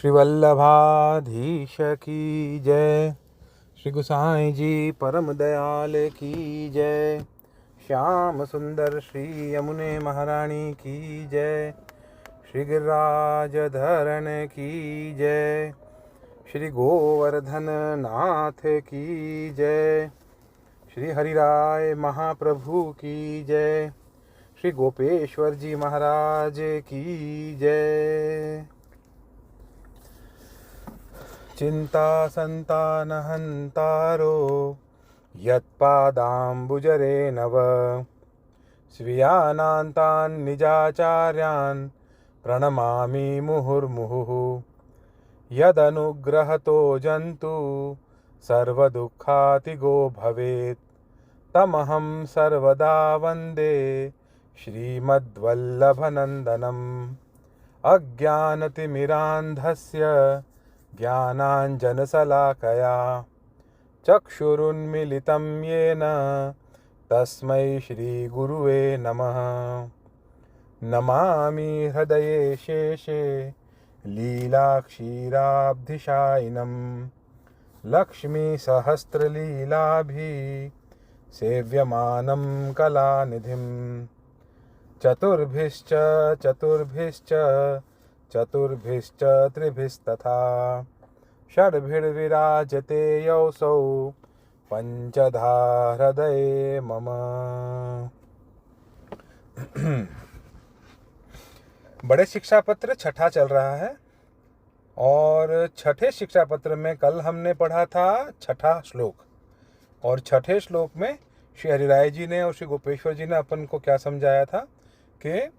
श्री वल्लभाधीश की जय। श्री गोसाई जी परम दयाल की जय। श्याम सुंदर श्री यमुने महारानी की जय। श्री गिरिराज धरण की जय। श्री गोवर्धन नाथ की जय। श्री हरिराय महाप्रभु की जय। श्री गोपेश्वर जी महाराज की जय। चिंता संतानहंतारो यत्पादाम्बुजरे नव स्वीयानान्तान् निजाचार्यान् प्रणमामि मुहुर्मुहुः। यदनुग्रहतो जन्तु सर्वदुःखातिगो भवेत् तमहं सर्वदा वन्दे श्रीमद्वल्लभनन्दनम्। अज्ञानतिमिरान्धस्य ज्ञानाञ्जनशलाकया चक्षुरुन्मीलितं येन तस्मै श्रीगुरुवे नमः। नमामि हृदये शेषे लीलाक्षीराब्धिशायिनं लक्ष्मीसहस्रलीलाभिः सेव्यमानं कलानिधिं। चतुर्भिश्च त्रिभिस्तथा षड्भिर्विराजते योऽसौ पंचधा हृदये मम। बड़े शिक्षा पत्र छठा चल रहा है और छठे शिक्षा पत्र में कल हमने पढ़ा था छठा श्लोक। और छठे श्लोक में श्री हरिराय जी ने और श्री गोपेश्वर जी ने अपन को क्या समझाया था कि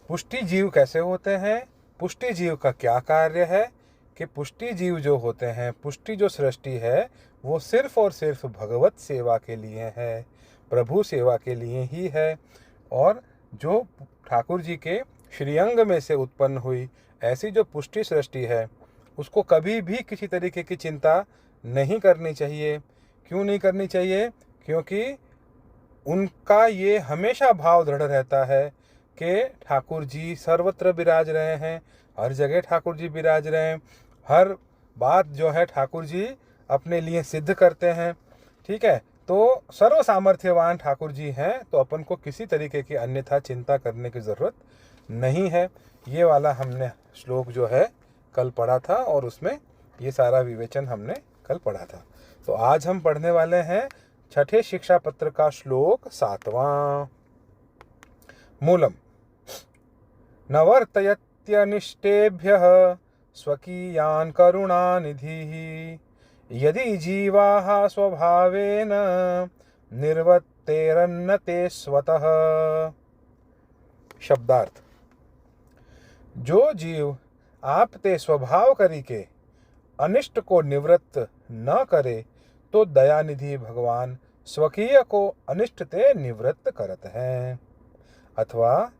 पुष्टि जीव कैसे होते हैं, पुष्टि जीव का क्या कार्य है, कि पुष्टि जीव जो होते हैं, पुष्टि जो सृष्टि है वो सिर्फ और सिर्फ भगवत सेवा के लिए है, प्रभु सेवा के लिए ही है। और जो ठाकुर जी के श्रीअंग में से उत्पन्न हुई ऐसी जो पुष्टि सृष्टि है उसको कभी भी किसी तरीके की चिंता नहीं करनी चाहिए। क्यों नहीं करनी चाहिए? क्योंकि उनका ये हमेशा भाव दृढ़ रहता है कि ठाकुर जी सर्वत्र विराज रहे हैं, हर जगह ठाकुर जी विराज रहे हैं, हर बात जो है ठाकुर जी अपने लिए सिद्ध करते हैं। ठीक है, तो सर्व सामर्थ्यवान ठाकुर जी हैं, तो अपन को किसी तरीके की अन्यथा चिंता करने की ज़रूरत नहीं है। ये वाला हमने श्लोक जो है कल पढ़ा था और उसमें ये सारा विवेचन हमने कल पढ़ा था। तो आज हम पढ़ने वाले हैं छठे शिक्षा पत्र का श्लोक 7वां। मूलम नवर्तयत्यनिष्टेभ्यः स्वकीयान् करुणानिधिः यदि जीवाः स्वभावेन निर्वर्तेरन्न ते स्वतः। शब्दार्थ: जो जीव आप ते स्वभाव करी के अनिष्ट को निवृत्त न करे तो दयानिधि भगवान स्वकीय को अनिष्ट ते निवृत्त करत हैं। अथवा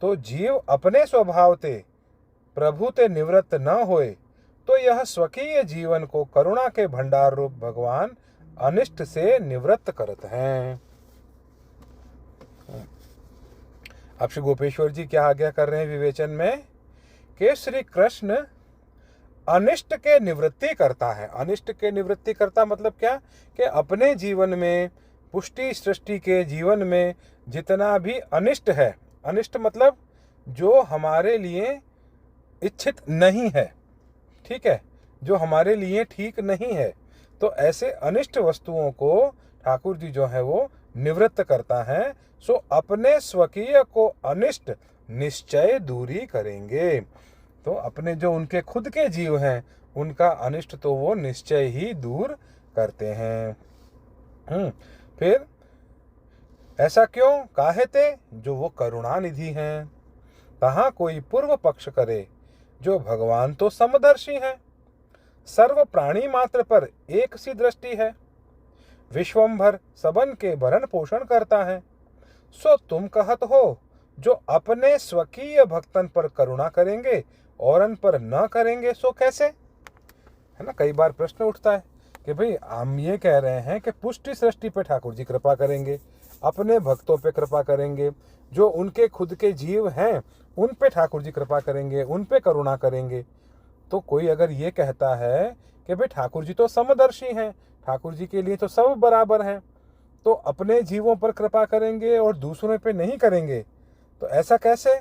तो जीव अपने स्वभाव ते प्रभु ते निवृत्त न होए तो यह स्वकीय जीवन को करुणा के भंडार रूप भगवान अनिष्ट से निवृत्त करत हैं। अब श्री गोपेश्वर जी क्या आज्ञा कर रहे हैं विवेचन में कि श्री कृष्ण अनिष्ट के निवृत्ति करता है। अनिष्ट के निवृत्ति करता मतलब क्या? कि अपने जीवन में, पुष्टि सृष्टि के जीवन में जितना भी अनिष्ट है, अनिष्ट मतलब जो हमारे लिए इच्छित नहीं है, ठीक है, जो हमारे लिए ठीक नहीं है, तो ऐसे अनिष्ट वस्तुओं को ठाकुर जी जो है वो निवृत्त करता है। सो अपने स्वकीय को अनिष्ट निश्चय दूरी करेंगे। तो अपने जो उनके खुद के जीव हैं उनका अनिष्ट तो वो निश्चय ही दूर करते हैं। फिर ऐसा क्यों? काहेते जो वो करुणानिधि हैं। तहाँ कोई पूर्व पक्ष करे जो भगवान तो समदर्शी हैं, सर्व प्राणी मात्र पर एक सी दृष्टि है, विश्वंभर सबन के भरण पोषण करता है। सो तुम कहत हो जो अपने स्वकीय भक्तन पर करुणा करेंगे औरन पर न करेंगे, सो कैसे? है ना, कई बार प्रश्न उठता है कि भाई हम ये कह रहे हैं कि पुष्टि सृष्टि पे ठाकुर जी कृपा करेंगे, अपने भक्तों पे कृपा करेंगे, जो उनके खुद के जीव हैं उन पे ठाकुर जी कृपा करेंगे, उन पे करुणा करेंगे। तो कोई अगर ये कहता है कि भाई ठाकुर जी तो समदर्शी हैं, ठाकुर जी के लिए तो सब बराबर हैं, तो अपने जीवों पर कृपा करेंगे और दूसरों पे नहीं करेंगे, तो ऐसा कैसे?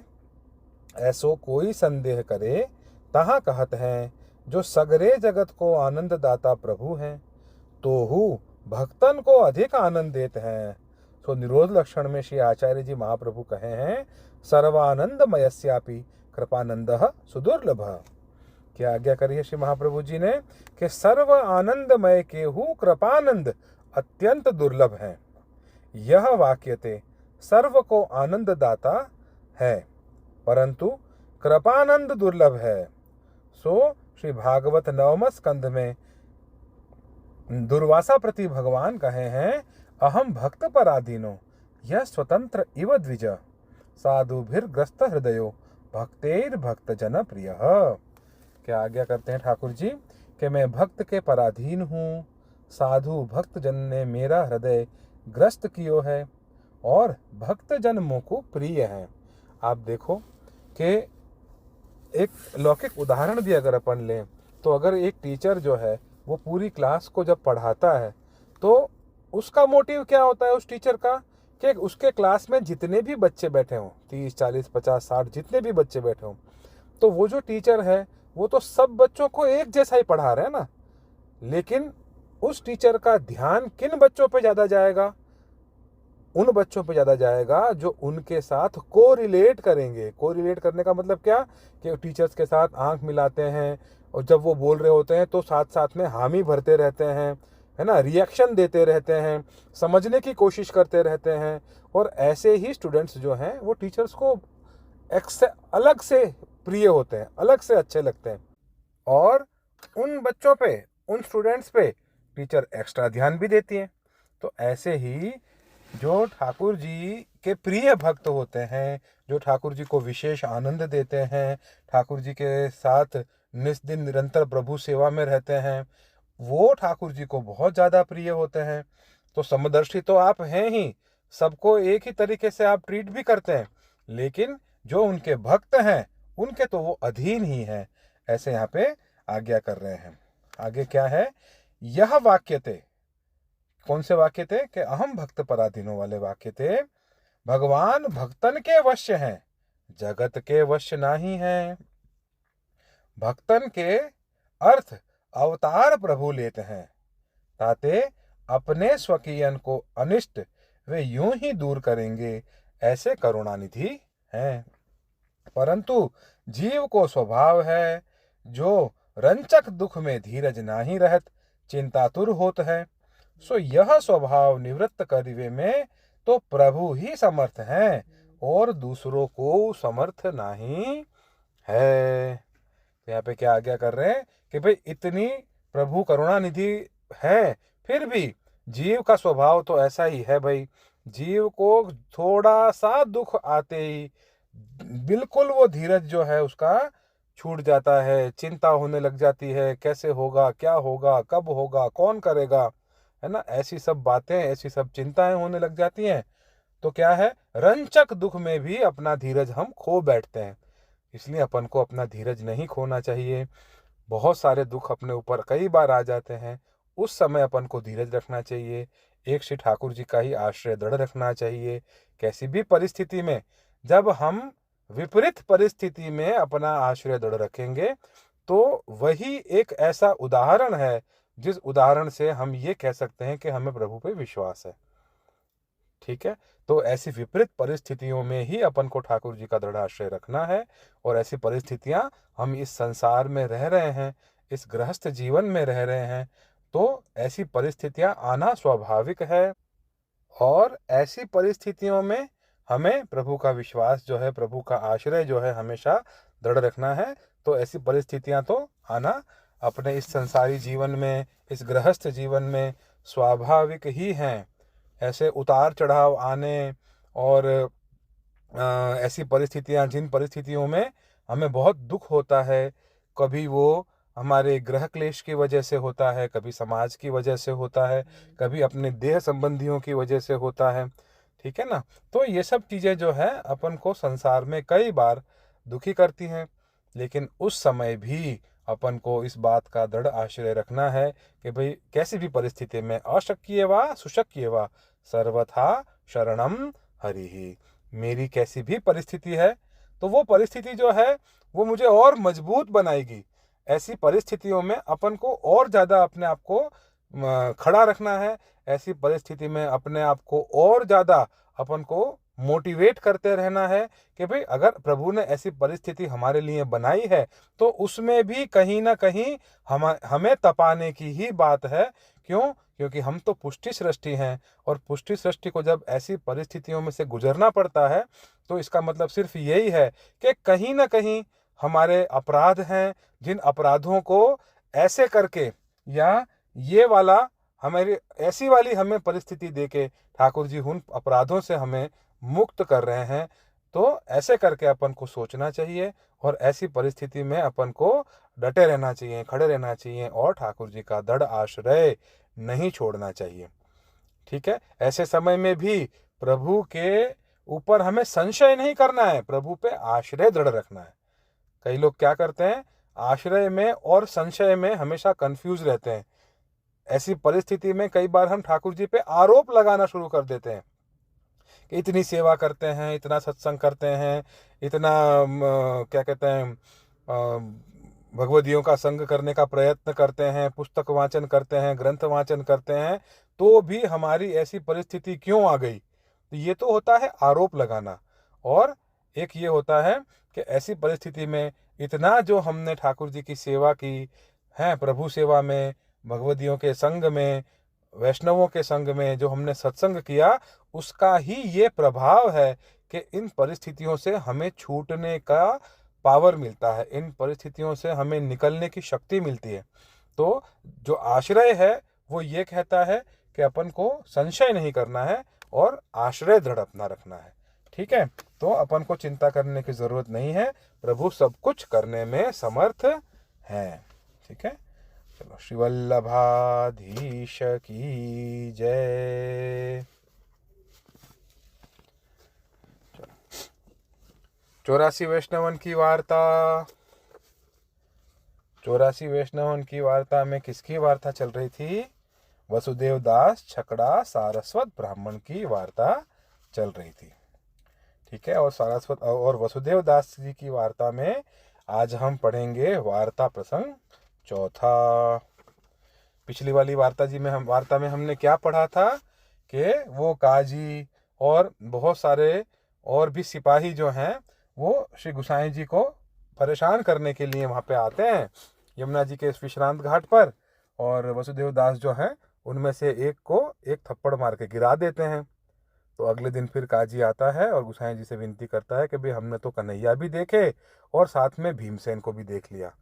ऐसो कोई संदेह करे तहाँ कहत हैं, जो सगरे जगत को आनंद दाता प्रभु हैं, तो हु भक्तन को अधिक आनंद देते हैं। सो निरोध लक्षण में श्री आचार्य जी महाप्रभु कहे हैं, सर्वानंदमयस्यापि कृपानंद सुदुर्लभ। क्या आज्ञा करी है श्री महाप्रभु जी ने कि सर्व आनंदमय के हु कृपानंद अत्यंत दुर्लभ है। यह वाक्यते सर्व को आनंद दाता है, परंतु कृपानंद दुर्लभ है। सो श्री भागवत नवम स्कंध में दुर्वासा प्रति भगवान कहे हैं, अहम भक्त पराधीनो यह स्वतंत्र इव द्विज, साधुभिर्ग्रस्त हृदयो भक्तेर भक्त जन प्रिय। क्या आज्ञा करते हैं ठाकुर जी कि मैं भक्त के पराधीन हूँ, साधु भक्त जन ने मेरा हृदय ग्रस्त कियो है और भक्त जन मुझको प्रिय हैं। आप देखो कि एक लौकिक उदाहरण भी अगर अपन लें, तो अगर एक टीचर जो है वो पूरी क्लास को जब पढ़ाता है, तो उसका मोटिव क्या होता है उस टीचर का, कि उसके क्लास में जितने भी बच्चे बैठे हों, 30, 40, 50, 60 जितने भी बच्चे बैठे हों, तो वो जो टीचर है वो तो सब बच्चों को एक जैसा ही पढ़ा रहे हैं ना, लेकिन उस टीचर का ध्यान किन बच्चों पे ज़्यादा जाएगा? उन बच्चों पे ज़्यादा जाएगा जो उनके साथ कोरिलेट करेंगे। कोरिलेट करने का मतलब क्या, कि टीचर्स के साथ आंख मिलाते हैं और जब वो बोल रहे होते हैं तो साथ साथ में हामी भरते रहते हैं, है ना, रिएक्शन देते रहते हैं, समझने की कोशिश करते रहते हैं। और ऐसे ही स्टूडेंट्स जो हैं वो टीचर्स को अलग से प्रिय होते हैं, अलग से अच्छे लगते हैं, और उन बच्चों पे, उन स्टूडेंट्स पे टीचर एक्स्ट्रा ध्यान भी देती हैं। तो ऐसे ही जो ठाकुर जी के प्रिय भक्त होते हैं, जो ठाकुर जी को विशेष आनंद देते हैं, ठाकुर जी के साथ निस्दिन निरंतर प्रभु सेवा में रहते हैं, वो ठाकुर जी को बहुत ज़्यादा प्रिय होते हैं। तो समदर्शी तो आप हैं ही, सबको एक ही तरीके से आप ट्रीट भी करते हैं, लेकिन जो उनके भक्त हैं उनके तो वो अधीन ही हैं। ऐसे यहाँ पे आज्ञा कर रहे हैं। आगे क्या है, यह वाक्य थे, कौन से वाक्य थे, कि अहम भक्त पराधीनों वाले वाक्य थे। भगवान भक्तन के वश्य हैं, जगत के वश्य नहीं हैं। भक्तन के अर्थ अवतार प्रभु लेते हैं, ताते अपने स्वकीयन को अनिष्ट वे यूं ही दूर करेंगे, ऐसे करुणानिधि हैं। परंतु जीव को स्वभाव है, जो रंचक दुख में धीरज नाही रहत, चिंतातुर होत है। सो यह स्वभाव निवृत्त करिवे में तो प्रभु ही समर्थ हैं, और दूसरों को समर्थ नहीं है। तो यहाँ पे क्या आज्ञा कर रहे हैं कि भाई इतनी प्रभु करुणानिधि है, फिर भी जीव का स्वभाव तो ऐसा ही है भाई, जीव को थोड़ा सा दुख आते ही बिल्कुल वो धीरज जो है उसका छूट जाता है, चिंता होने लग जाती है, कैसे होगा, क्या होगा, कब होगा, कौन करेगा, है ना, ऐसी सब बातें, ऐसी सब चिंताएं होने लग जाती हैं। तो क्या है, रंचक दुख में भी अपना धीरज हम खो बैठते हैं। इसलिए अपन को अपना धीरज नहीं खोना चाहिए। बहुत सारे दुख अपने ऊपर कई बार आ जाते हैं, उस समय अपन को धीरज रखना चाहिए, एक श्री ठाकुर जी का ही आश्रय दृढ़ रखना चाहिए। कैसी भी परिस्थिति में जब हम विपरीत परिस्थिति में अपना आश्रय दृढ़ रखेंगे, तो वही एक ऐसा उदाहरण है जिस उदाहरण से हम ये कह सकते हैं कि हमें प्रभु पे विश्वास है। ठीक है, तो ऐसी विपरीत परिस्थितियों में ही अपन को ठाकुर जी का दृढ़ आश्रय रखना है। और ऐसी परिस्थितियां, हम इस संसार में रह रहे हैं, इस गृहस्थ जीवन में रह रहे हैं, तो ऐसी परिस्थितियां आना स्वाभाविक है। और ऐसी परिस्थितियों में हमें प्रभु का विश्वास जो है, प्रभु का आश्रय जो है, हमेशा दृढ़ रखना है। तो ऐसी परिस्थितियां तो आना अपने इस संसारी जीवन में, इस गृहस्थ जीवन में स्वाभाविक ही हैं। ऐसे उतार चढ़ाव आने और ऐसी परिस्थितियां, जिन परिस्थितियों में हमें बहुत दुख होता है, कभी वो हमारे गृह क्लेश की वजह से होता है, कभी समाज की वजह से होता है, कभी अपने देह संबंधियों की वजह से होता है, ठीक है ना। तो ये सब चीज़ें जो है अपन को संसार में कई बार दुखी करती हैं, लेकिन उस समय भी अपन को इस बात का दृढ़ आश्रय रखना है कि भाई कैसी भी परिस्थिति में अशक्य व सुशक्य व सर्वथा शरणम हरि ही। मेरी कैसी भी परिस्थिति है तो वो परिस्थिति जो है वो मुझे और मजबूत बनाएगी। ऐसी परिस्थितियों में अपन को और ज़्यादा अपने आप को खड़ा रखना है। ऐसी परिस्थिति में अपने आप को और ज़्यादा अपन को मोटिवेट करते रहना है कि भाई अगर प्रभु ने ऐसी परिस्थिति हमारे लिए बनाई है तो उसमें भी कहीं ना कहीं हमें तपाने की ही बात है। क्यों? क्योंकि हम तो पुष्टि सृष्टि हैं, और पुष्टि सृष्टि को जब ऐसी परिस्थितियों में से गुजरना पड़ता है तो इसका मतलब सिर्फ यही है कि कहीं ना कहीं हमारे अपराध हैं, जिन अपराधों को ऐसे करके या ये वाला हमारी ऐसी वाली हमें परिस्थिति देके ठाकुर जी उन अपराधों से हमें मुक्त कर रहे हैं। तो ऐसे करके अपन को सोचना चाहिए और ऐसी परिस्थिति में अपन को डटे रहना चाहिए, खड़े रहना चाहिए और ठाकुर जी का दृढ़ आश्रय नहीं छोड़ना चाहिए। ठीक है, ऐसे समय में भी प्रभु के ऊपर हमें संशय नहीं करना है, प्रभु पे आश्रय दृढ़ रखना है। कई लोग क्या करते हैं, आश्रय में और संशय में हमेशा कंफ्यूज रहते हैं। ऐसी परिस्थिति में कई बार हम ठाकुर जी पे आरोप लगाना शुरू कर देते हैं कि इतनी सेवा करते हैं, इतना सत्संग करते हैं, इतना क्या कहते हैं, भगवदियों का संग करने का प्रयत्न करते हैं, पुस्तक वाचन करते हैं, ग्रंथ वाचन करते हैं, तो भी हमारी ऐसी परिस्थिति क्यों आ गई। तो ये तो होता है आरोप लगाना, और एक ये होता है कि ऐसी परिस्थिति में इतना जो हमने ठाकुर जी की सेवा की है, प्रभु सेवा में, भगवदियों के संग में, वैष्णवों के संग में जो हमने सत्संग किया, उसका ही ये प्रभाव है कि इन परिस्थितियों से हमें छूटने का पावर मिलता है, इन परिस्थितियों से हमें निकलने की शक्ति मिलती है। तो जो आश्रय है वो ये कहता है कि अपन को संशय नहीं करना है और आश्रय दृढ़ अपना रखना है। ठीक है, तो अपन को चिंता करने की जरूरत नहीं है, प्रभु सब कुछ करने में समर्थ है। ठीक है, चलो, श्री वल्लभाधीश की जय। 84 वैष्णवन की वार्ता। 84 वैष्णवन की वार्ता में किसकी वार्ता चल रही थी? वसुदेव दास छकड़ा सारस्वत ब्राह्मण की वार्ता चल रही थी। ठीक है, और सारस्वत और वसुदेव दास जी की वार्ता में आज हम पढ़ेंगे वार्ता प्रसंग चौथा। पिछली वाली वार्ता में हमने क्या पढ़ा था कि वो काजी और बहुत सारे और भी सिपाही जो हैं वो श्री गुसाई जी को परेशान करने के लिए वहाँ पे आते हैं यमुना जी के विश्रांत घाट पर, और वसुदेव दास जो हैं उनमें से एक को एक थप्पड़ मार के गिरा देते हैं। तो अगले दिन फिर काजी आता है और गुसाई जी से विनती करता है कि भाई हमने तो कन्हैया भी देखे और साथ में भीमसेन को भी देख लिया।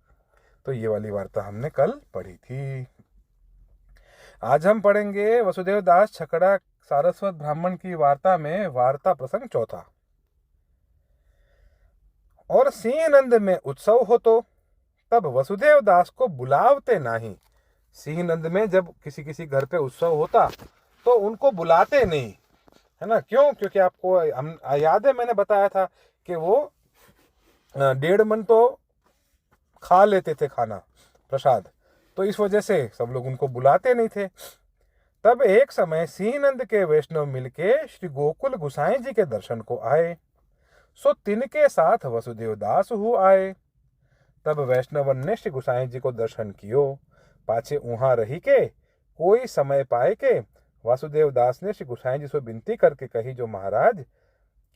तो ये वाली वार्ता हमने कल पढ़ी थी। आज हम पढ़ेंगे वसुदेव दास छकड़ा सारस्वत ब्राह्मण की वार्ता में वार्ता प्रसंग चौथा। और सिंहनंद में उत्सव हो तो तब वसुदेव दास को बुलावते नहीं। सिंहनंद में जब किसी किसी घर पे उत्सव होता तो उनको बुलाते नहीं, है ना। क्यों? क्योंकि आपको हम याद है, मैंने बताया था कि वो 1.5 मन तो खा लेते थे खाना प्रसाद, तो इस वजह से सब लोग उनको बुलाते नहीं थे। तब एक समय सिंहनंद के वैष्णव मिलके श्री गोकुल गुसाई जी के दर्शन को आए, सो तिनके साथ वसुदेव दास हु आए। तब वैष्णवन ने श्री गुसाई जी को दर्शन कियो, पाछे उहाँ रही के कोई समय पाए के वासुदेव दास ने श्री गुसाई जी से विनती करके कही, जो महाराज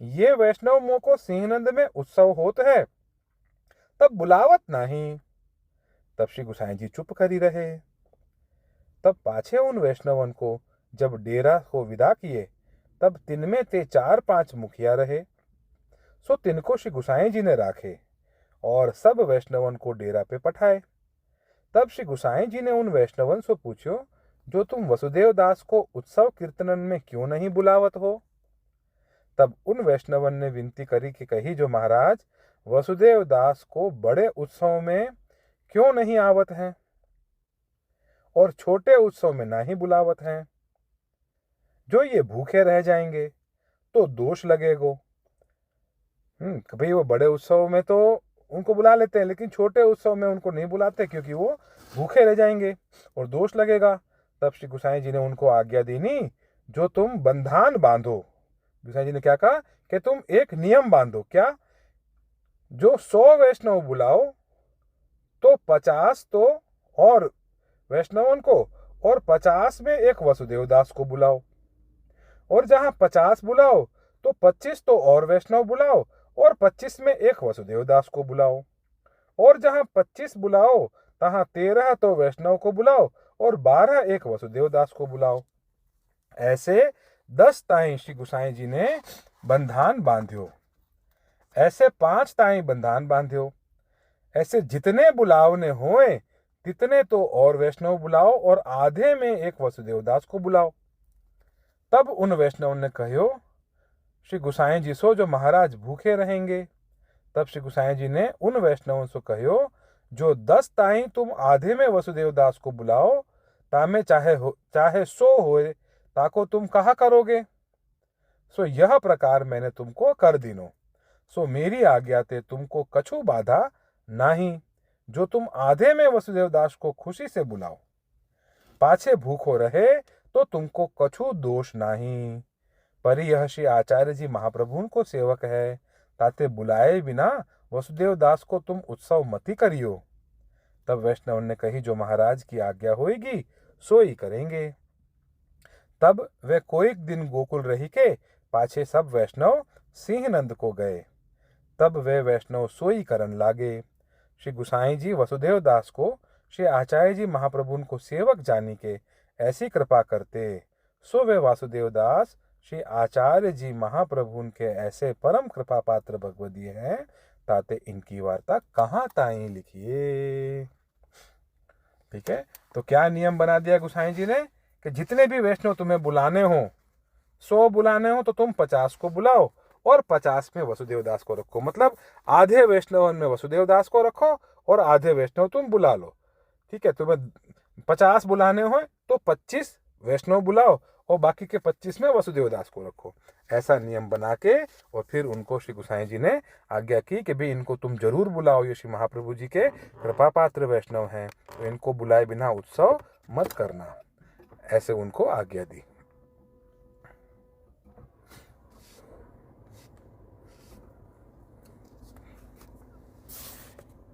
ये वैष्णव मों को सिंहनंद में उत्सव होत है, तब बुलावत नहीं। तब श्री गुसाई जी चुप करी रहे। तब पाछे उन वैष्णवन को जब डेरा को विदा किए, तब तिनमें ते 4-5 मुखिया रहे, सो तिनको श्री गुसाई जी ने राखे और सब वैष्णवन को डेरा पे पठाए। तब श्री गुसाई जी ने उन वैष्णवन से पूछो, जो तुम वसुदेव दास को उत्सव कीर्तनन में क्यों नहीं बुलावत हो? तब उन वैष्णवन ने विनती करी कि कही, जो महाराज वसुदेव दास को बड़े उत्सव में क्यों नहीं आवत हैं और छोटे उत्सव में ना ही बुलावत हैं। जो ये भूखे रह जाएंगे तो दोष लगेगो। भाई वो बड़े उत्सव में तो उनको बुला लेते हैं, लेकिन छोटे उत्सव में उनको नहीं बुलाते क्योंकि वो भूखे रह जाएंगे और दोष लगेगा। तब श्री गोसाई जी ने उनको आज्ञा दी, नहीं, जो तुम बंधान बांधो। गोसाई जी ने क्या कहा कि तुम एक नियम बांधो। क्या? जो 100 वैष्णव बुलाओ तो 50 तो और वैष्णवन को, और 50 में एक वसुदेव दास को बुलाओ। और जहां 50 बुलाओ तो 25 तो और वैष्णव बुलाओ, और 25 में एक वसुदेव दास को बुलाओ। और जहां 25 बुलाओ तहां 13 तो वैष्णव को बुलाओ, और 12 एक वसुदेव दास को बुलाओ। ऐसे 10 ताई श्री गोसाई जी ने बंधान बांध्यो। ऐसे 5 ताई बंधान बांध्यो। ऐसे जितने बुलावने होए तितने तो और वैष्णव बुलाओ, और आधे में एक वसुदेव दास को बुलाओ। तब उन वैष्णव ने कहो श्री गोसाई जी सो, जो महाराज भूखे रहेंगे। तब श्री गोसाई जी ने उन वैष्णवों से कहो, जो 10 ताई तुम आधे में वसुदेव दास को बुलाओ, तामे चाहे 100 होए, ताको तुम कहा करोगे। सो यह प्रकार मैंने तुमको कर दीनो। सो मेरी आज्ञा ते तुमको कछु बाधा नहीं, जो तुम आधे में वसुदेव दास को खुशी से बुलाओ। पाछे भूखो रहे तो तुमको कछु दोष नहीं। पर यह श्री आचार्य जी महाप्रभु को सेवक है, ताते बुलाए बिना वसुदेव दास को तुम उत्सव मती करियो। तब वैष्णव ने कही, जो महाराज की आज्ञा होगी सो ही करेंगे। तब वे कोई दिन गोकुल रही के पाछे सब वैष्णव सिंहनंद को गए। तब वे वैष्णव सोई करन लागे। श्री गोसाई जी वसुदेव दास को श्री आचार्य जी महाप्रभु को सेवक जानी के ऐसी कृपा करते। सो वे वासुदेव दास श्री आचार्य जी महाप्रभु के ऐसे परम कृपा पात्र भगवदीय हैं, ताते इनकी वार्ता कहाँ ताई लिखिए। ठीक है, तो क्या नियम बना दिया गोसाई जी ने कि जितने भी वैष्णव तुम्हें बुलाने हो, 100 बुलाने हो तो तुम 50 को बुलाओ, और 50 में वसुदेव दास को रखो। मतलब आधे वैष्णव में वसुदेव दास को रखो और आधे वैष्णव तुम बुला लो। ठीक है, तुम्हें 50 बुलाने हो तो 25 वैष्णव बुलाओ और बाकी के 25 में वसुदेव दास को रखो। ऐसा नियम बना के और फिर उनको श्री गोसाई जी ने आज्ञा की कि भाई इनको तुम जरूर बुलाओ, ये श्री महाप्रभु जी के कृपा पात्र वैष्णव हैं, तो इनको बुलाए बिना उत्सव मत करना। ऐसे उनको आज्ञा दी।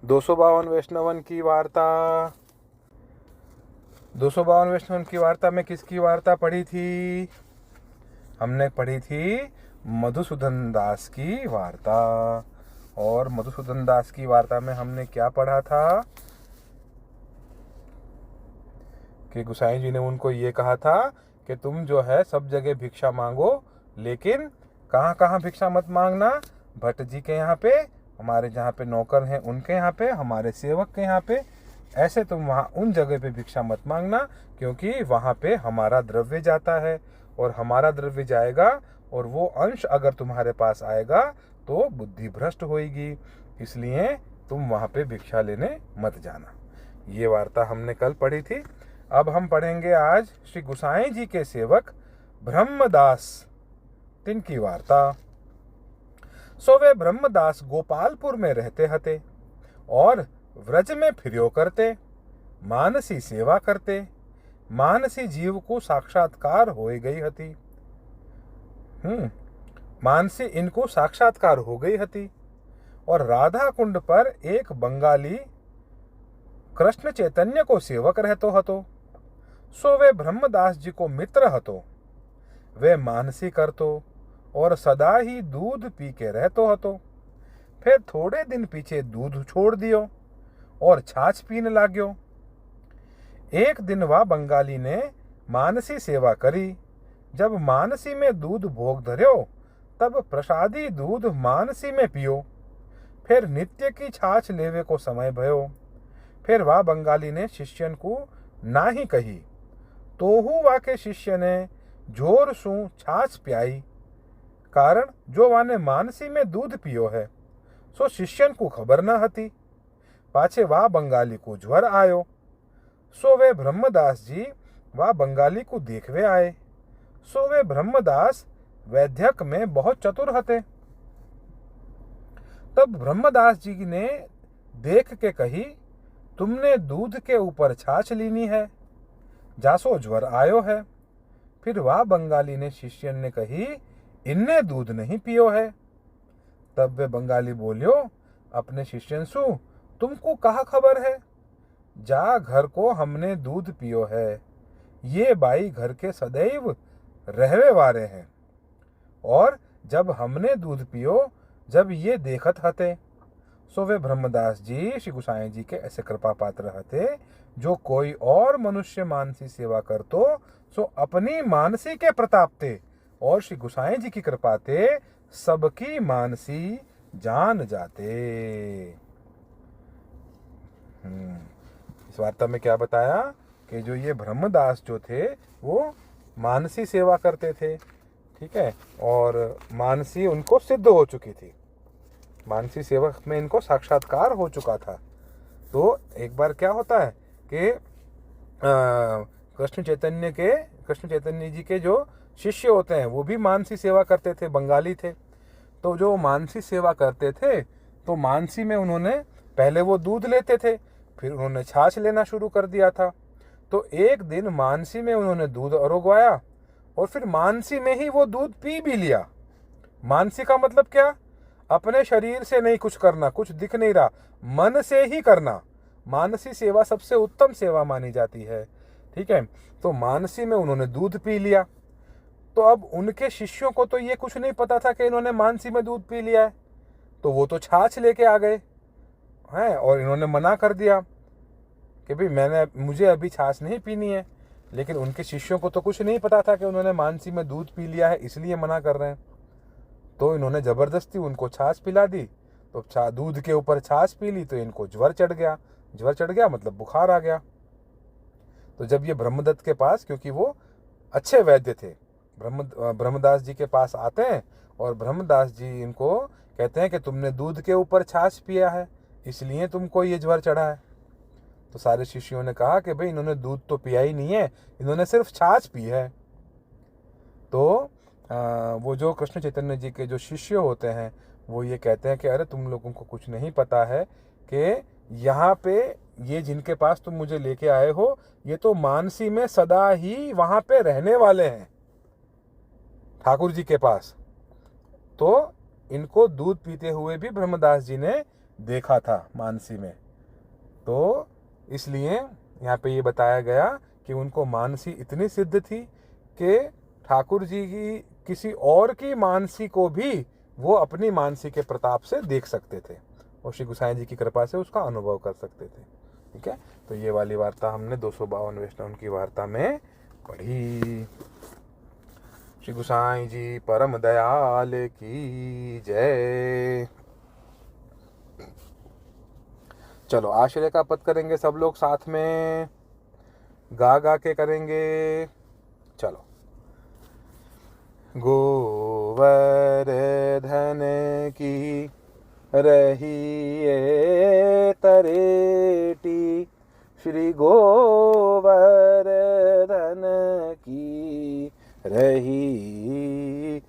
दो 252 वैष्णवन की वार्ता। 252 वैष्णवन की वार्ता में किसकी वार्ता पढ़ी थी? हमने पढ़ी थी मधुसूदन दास की वार्ता। और मधुसूदन दास की वार्ता में हमने क्या पढ़ा था कि गोसाई जी ने उनको ये कहा था कि तुम जो है सब जगह भिक्षा मांगो, लेकिन कहाँ कहाँ भिक्षा मत मांगना। भट्ट जी के यहाँ पे, हमारे जहाँ पे नौकर हैं उनके यहाँ पे, हमारे सेवक के यहाँ पे, ऐसे तुम वहाँ उन जगह पे भिक्षा मत मांगना, क्योंकि वहाँ पे हमारा द्रव्य जाता है और हमारा द्रव्य जाएगा और वो अंश अगर तुम्हारे पास आएगा तो बुद्धि भ्रष्ट होगी, इसलिए तुम वहाँ पे भिक्षा लेने मत जाना। ये वार्ता हमने कल पढ़ी थी। अब हम पढ़ेंगे आज श्री गोसाई जी के सेवक ब्रह्मदास तिनकी वार्ता। सो वे ब्रह्मदास गोपालपुर में रहते हते और व्रज में फिर्यो करते, मानसी सेवा करते। मानसी जीव को साक्षात्कार हो गई हती। मानसी इनको साक्षात्कार हो गई हती। और राधा कुंड पर एक बंगाली कृष्ण चैतन्य को सेवक रहतो हतो। सो वे ब्रह्मदास जी को मित्र हतो। वे मानसी करतो और सदा ही दूध पी के रहतो हतो। फिर थोड़े दिन पीछे दूध छोड़ दियो और छाछ पीने लाग्यो। एक दिन वह बंगाली ने मानसी सेवा करी। जब मानसी में दूध भोग धर्यो तब प्रसादी दूध मानसी में पियो। फिर नित्य की छाछ लेवे को समय भयो। फिर वह बंगाली ने शिष्यन को ना ही कही। तोहू वा के शिष्य ने जोर सू छाछ प्याई, कारण जो वाने मानसी में दूध पियो है। सो शिष्यन को खबर न हती। पाछे वा बंगाली को ज्वर आयो। सो वे ब्रह्मदास जी वा बंगाली को देखवे आए। सो वे ब्रह्मदास वैद्यक में बहुत चतुर हते। तब ब्रह्मदास जी ने देख के कही, तुमने दूध के ऊपर छाछ लीनी है, जासो ज्वर आयो है। फिर वह बंगाली ने शिष्यन ने कही, इनने दूध नहीं पियो है। तब वे बंगाली बोलियो अपने शिष्यन सु, तुमको कहा खबर है, जा घर को हमने दूध पियो है। ये बाई घर के सदैव रहवे वारे हैं, और जब हमने दूध पियो जब ये देखत हते। सो वे ब्रह्मदास जी श्री गुसाई जी के ऐसे कृपा पात्र हते, जो कोई और मनुष्य मानसी सेवा करतो सो अपनी मानसी के प्रताप ते और श्री गुसाई जी की कृपा ते सबकी मानसी जान जाते। इस वार्ता में क्या बताया कि जो ये ब्रह्मदास जो थे वो मानसी सेवा करते थे, ठीक है, और मानसी उनको सिद्ध हो चुकी थी, मानसी सेवक में इनको साक्षात्कार हो चुका था। तो एक बार क्या होता है कि कृष्ण चैतन्य जी के जो शिष्य होते हैं वो भी मानसी सेवा करते थे, बंगाली थे। तो जो मानसी सेवा करते थे तो मानसी में उन्होंने पहले वो दूध लेते थे, फिर उन्होंने छाछ लेना शुरू कर दिया था। तो एक दिन मानसी में उन्होंने दूध अरोगवाया और फिर मानसी में ही वो दूध पी भी लिया। मानसी का मतलब क्या, अपने शरीर से नहीं कुछ करना, कुछ दिख नहीं रहा, मन से ही करना। मानसी सेवा सबसे उत्तम सेवा मानी जाती है, ठीक है। तो मानसी में उन्होंने दूध पी लिया। तो अब उनके शिष्यों को तो ये कुछ नहीं पता था कि इन्होंने मानसी में दूध पी लिया है, तो वो तो छाछ लेके आ गए हैं और इन्होंने मना कर दिया कि भाई मुझे अभी छाछ नहीं पीनी है। लेकिन उनके शिष्यों को तो कुछ नहीं पता था कि उन्होंने मानसी में दूध पी लिया है, इसलिए मना कर रहे हैं। तो इन्होंने जबरदस्ती उनको छाछ पिला दी। तो दूध के ऊपर छाछ पी ली तो इनको ज्वर चढ़ गया मतलब बुखार आ गया। तो जब ये ब्रह्मदत्त के पास, क्योंकि वो अच्छे वैद्य थे, ब्रह्मदास जी के पास आते हैं और ब्रह्मदास जी इनको कहते हैं कि तुमने दूध के ऊपर छाछ पिया है, इसलिए तुमको ये ज्वर चढ़ा है। तो सारे शिष्यों ने कहा कि भाई इन्होंने दूध तो पिया ही नहीं है, इन्होंने सिर्फ छाछ पी है। तो वो जो कृष्ण चैतन्य जी के जो शिष्य होते हैं वो ये कहते हैं कि अरे तुम लोगों को कुछ नहीं पता है कि यहाँ पे ये जिनके पास तुम मुझे लेके आए हो ये तो मानसी में सदा ही वहाँ पे रहने वाले हैं, ठाकुर जी के पास। तो इनको दूध पीते हुए भी ब्रह्मदास जी ने देखा था मानसी में। तो इसलिए यहाँ पे ये बताया गया कि उनको मानसी इतनी सिद्ध थी कि ठाकुर जी की किसी और की मानसी को भी वो अपनी मानसी के प्रताप से देख सकते थे और श्री गुसाई जी की कृपा से उसका अनुभव कर सकते थे, ठीक है। तो ये वाली वार्ता हमने 252 वैष्णव की वार्ता में पढ़ी। श्री गुसाई जी परम दयाल की जय। चलो आश्रय का पद करेंगे सब लोग साथ में, गा के करेंगे। चलो। गोवर्धन की रहिए तरेटी, श्री गोवर्धन की रहिए।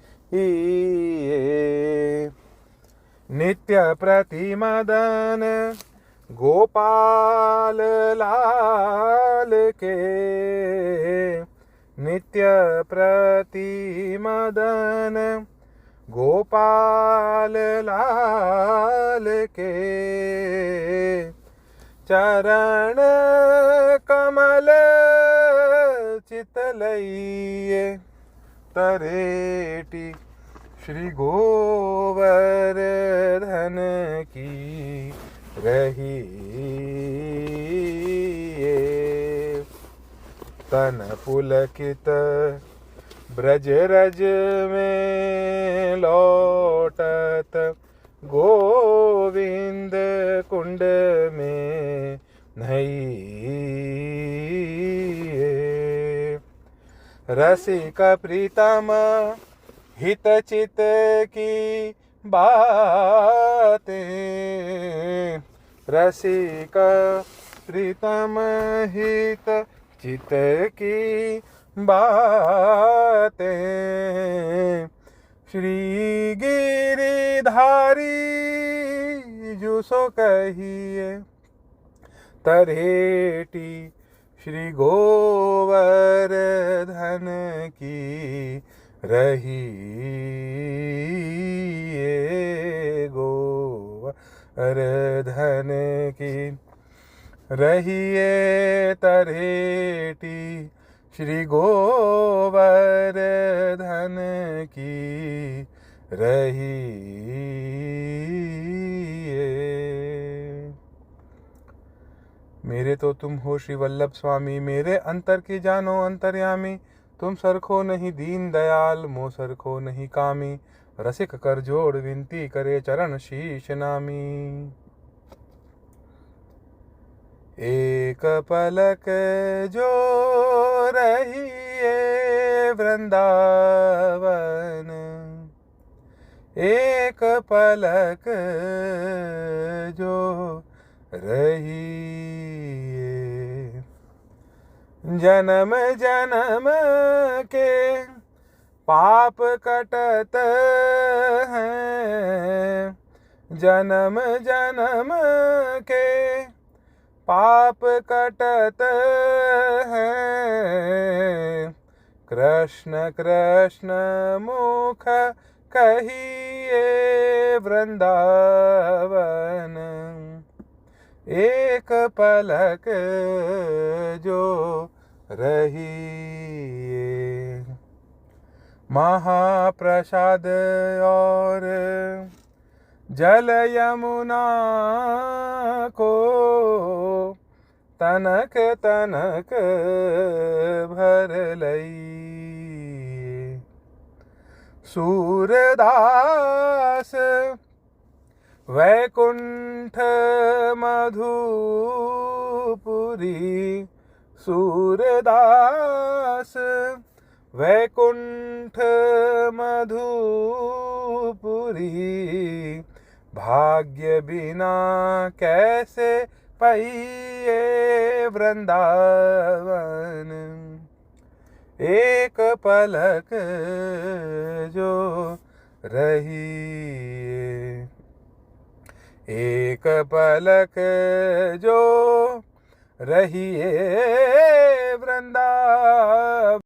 नित्य प्रतिमदन गोपाल लाल के, नित्य प्रतिमदन गोपाल लाल के, चरण कमल चितलइए तरेटी, श्री गोवर्धन की रहिए। तन पुलकित ब्रज रज में लौटत, गोविंद कुंड में नहिए। रसिक प्रीतम हित चित की बातें, रसिक प्रीतम हित चित की बातें, श्री गिरिधारी बीजु सो कहिए, तरहेटी श्री गोवर्धन की रहिए, गोवर्धन की रहिए, तरहेटी श्री गोवर्धन की रहिए। मेरे तो तुम हो श्री वल्लभ स्वामी, मेरे अंतर की जानो अंतर्यामी। तुम सरखो नहीं दीन दयाल, मो सरखो नहीं कामी। रसिक कर जोड़ विनती करे, चरण शीश नामी। एक पलक जो रहिए वृंदावन, एक पलक जो रहिए। जन्म जन्म के पाप कटत हैं, जन्म जन्म के पाप कटत हैं। कृष्ण कृष्ण मुख कहिए वृंदावन, एक पलक जो रहिए। महाप्रसाद और जल यमुना को, तनक तनक भर लइए। सूरदास वैकुंठ मधुपुरी, सूरदास वैकुंठ मधुपुरी। भाग्य बिना कैसे पाइए वृंदावन, एक पलक जो रहिए, एक पलक जो रहिए वृंदावन।